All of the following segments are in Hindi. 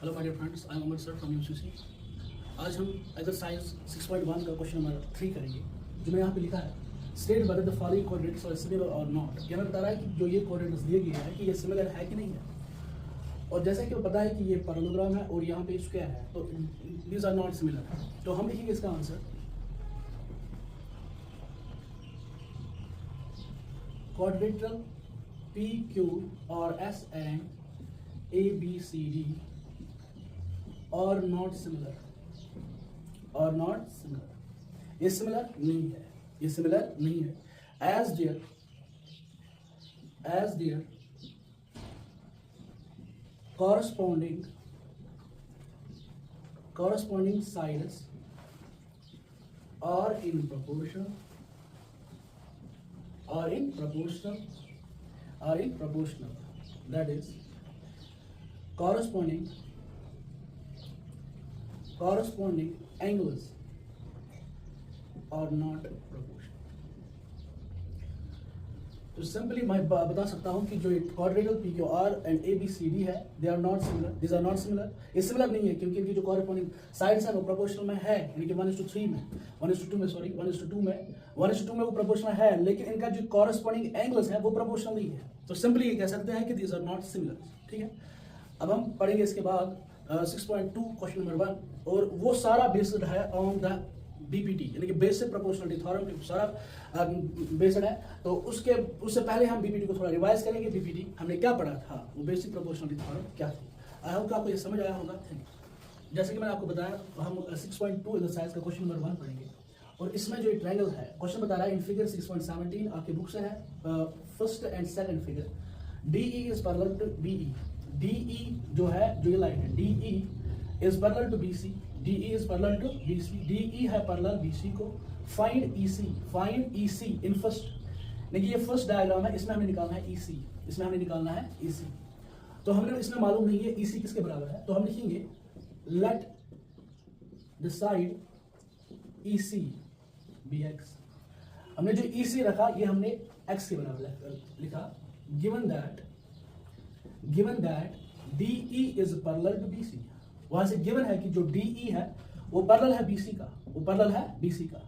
Hello my dear friends, I am Amar sir from UCC. आज हम एक्सरसाइज 6.1 का क्वेश्चन नंबर 3 करेंगे, जो मैं यहाँ पे लिखा है state whether the following coordinates are similar और नॉट। ये हमें बता रहा है कि जो ये कोऑर्डिनेट्स दिए गए हैं कि ये सिमिलर है कि नहीं है। और जैसा कि वो पता है कि ये पैरेललोग्राम है और यहाँ पे स्क्वायर है, तो दीज आर नॉट सिमिलर। तो हम लिखेंगे इसका answer quadrilateral P Q R S and A B C D are not similar, और नॉट सिमिलर। ये सिमिलर नहीं है, ये सिमिलर नहीं है। As there corresponding sides are in proportional, that is corresponding angles are not proportional। तो सिंपली मैं बता सकता हूं कि जो quadrilateral P Q R and A B C D है, they are not similar, this are not similar. ये सिमिलर नहीं है क्योंकि इनकी जो कॉरेस्पॉन्डिंग साइड्स है वो प्रोपोर्शनल में है, यानी कि 1:3 में 1:2 में वो प्रोपोर्शनल है, लेकिन इनका जो कॉरेस्पॉन्डिंग एंगल्स है वो प्रोपोर्शनल नहीं है। तो सिंपली ये कह सकते हैं कि दिस आर नॉट सिमिलर। ठीक है, अब हम पढ़ेंगे इसके बाद 6.2 क्वेश्चन नंबर 1, और वो सारा बेस्ड है ऑन द बीपीटी, यानी कि बेसिक प्रोपोर्शनलिटी थ्योरम, सारा बेस्ड है। तो उससे पहले हम बीपीटी को थोड़ा रिवाइज करेंगे। बीपीटी हमने क्या पढ़ा था, वो बेसिक प्रोपोर्शनलिटी थ्योरम क्या थी। आई होप आपको ये समझ आया होगा। जैसे कि मैंने आपको बताया, हम 6.2 एक्सरसाइज का क्वेश्चन नंबर 1 पढ़ेंगे, और इसमें जो ट्रायंगल है, क्वेश्चन बता रहा है इन फिगर 6.17 आपकी बुक से है, first and second figure, DE is parallel to BE। DE जो है, जो ये लाइन है, DE is parallel to BC, DE is parallel to BC, DE है पैरेलल BC को। फाइंड EC इन फर्स्ट, देखिए ये फर्स्ट डायग्राम है, इसमें हमें निकालना है EC, तो हमने इसमें मालूम नहीं है EC किसके बराबर है, तो हम लिखेंगे let the side EC be x। हमने जो EC रखा ये हमने x के बराबर लिखा, given that DE is parallel to BC। वहां से गिवन है कि जो DE है वो पैरेलल है BC का,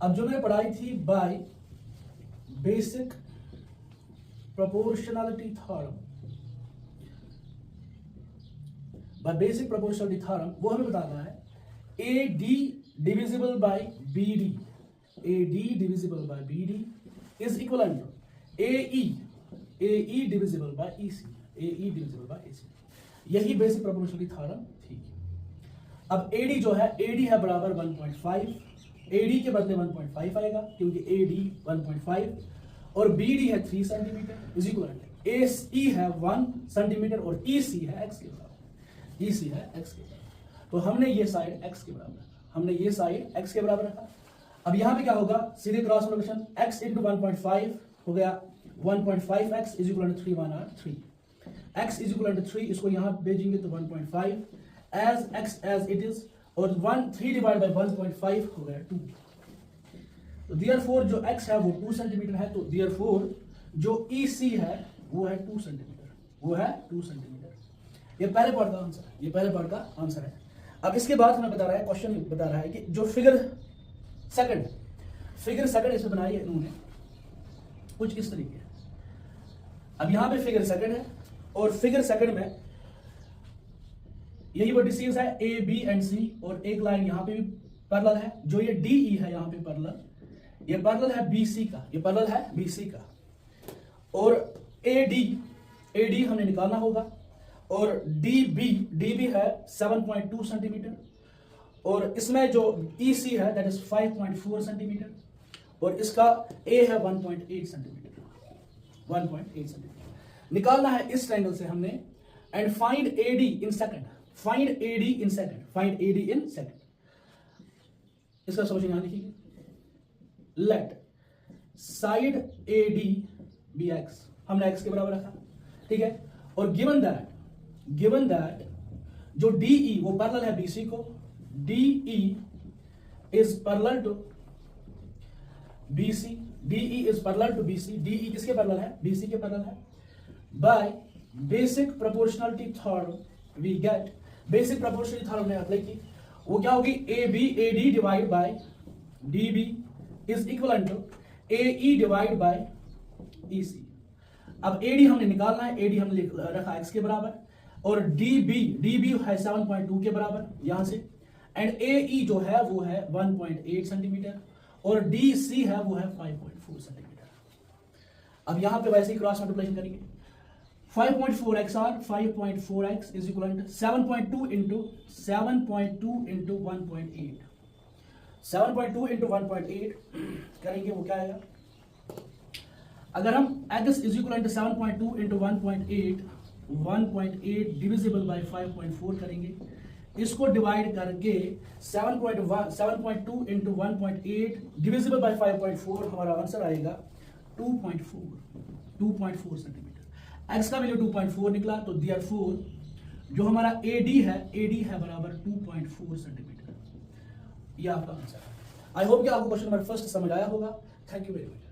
अब जो मैंने पढ़ाई थी बाय बेसिक प्रोपोर्शनलिटी थ्योरम, वो हमें बता रहा है AD divisible by BD is equal to AE divisible by EC। यही बेसिक प्रोपोर्शनलिटी थ्योरम थी। अब AD जो है, AD है बराबर 1.5, AD के बदले 1.5 आएगा क्योंकि AD 1.5, और BD है 3 centimetre is equal to AE है 1 सेंटीमीटर और EC है x के बराबर। तो हमने ये साइड x के बराबर रखा। अब यहाँ पे क्या होगा, सीधे क्रॉस मल्टीप्लिकेशन, x इंटू 1.5 हो गया 1.5x is equal to 3 x is equal to 3, इसको यहाँ भेजेंगे तो 1.5 as x as it is, और 3 डिवाइड बाय 1.5 हो गया 2। तो देयरफॉर जो x है वो 2 सेंटीमीटर है, तो देयरफॉर जो EC है वो है 2 सेंटीमीटर। ये पहले पार्ट का आंसर है। अब इसके बाद हमें बता रहा है, क्वेश्चन बता रहा है कि जो फिगर सेकंड इसमें बनाई है इन्होंने कुछ इस तरीके। अब यहाँ पे फिगर सेकंड है, और फिगर सेकंड में यही वर्टिसेस है A, B एंड C, और एक लाइन यहाँ पे भी पैरेलल है, जो ये DE है यहाँ पे ये पैरेलल है BC का, और AD हमने निकालना होगा, और DB है 7.2 सेंटीमीटर, और इसमें जो EC है दैट इज 5.4 सेंटीमीटर, और इसका A है 1.8 सेंटीमीटर निकालना है इस ट्रायंगल से हमने। And find AD in second, इसका सॉल्यूशन यहां लिखिए, let side AD be x, हमने x के बराबर रखा, ठीक है, और गिवन दैट जो DE वो पैरेलल है BC को, DE is parallel to BC, DE is parallel to BC, DE किसके पैरेलल है, BC के पैरेलल है, by basic proportionality theorem, we get basic proportional था हमने अप्लाई की, वो क्या होगी A B A D divide by D B is equal to A E divide by E C. अब ए डी हमने निकालना है, ए डी हमने रखा x के बराबर और डी बी है 7.2 के बराबर यहां से, एंड ए ई जो है वो है 1.8 सेंटीमीटर और डी सी है वो है 5.4 सेंटीमीटर। अब यहां पे वैसे ही क्रॉस मल्टीप्लिकेशन करेंगे, 5.4x और 5.4x is equal to 7.2 into 1.8, 7.2 into 1.8 करेंगे वो क्या आएगा, अगर हम x is equal to 7.2 into 1.8 divisible by 5.4 करेंगे, इसको डिवाइड करके 7.2 इंटू 1.8 डिविजिबल बाय 5.4 हमारा आंसर आएगा 2.4 सेंटीमीटर। x का वैल्यू 2.4 निकला, तो देयरफॉर जो हमारा AD है बराबर 2.4 सेंटीमीटर। ये आपका आंसर है। आई होप कि आपको क्वेश्चन नंबर फर्स्ट समझ आया होगा। Thank you very much.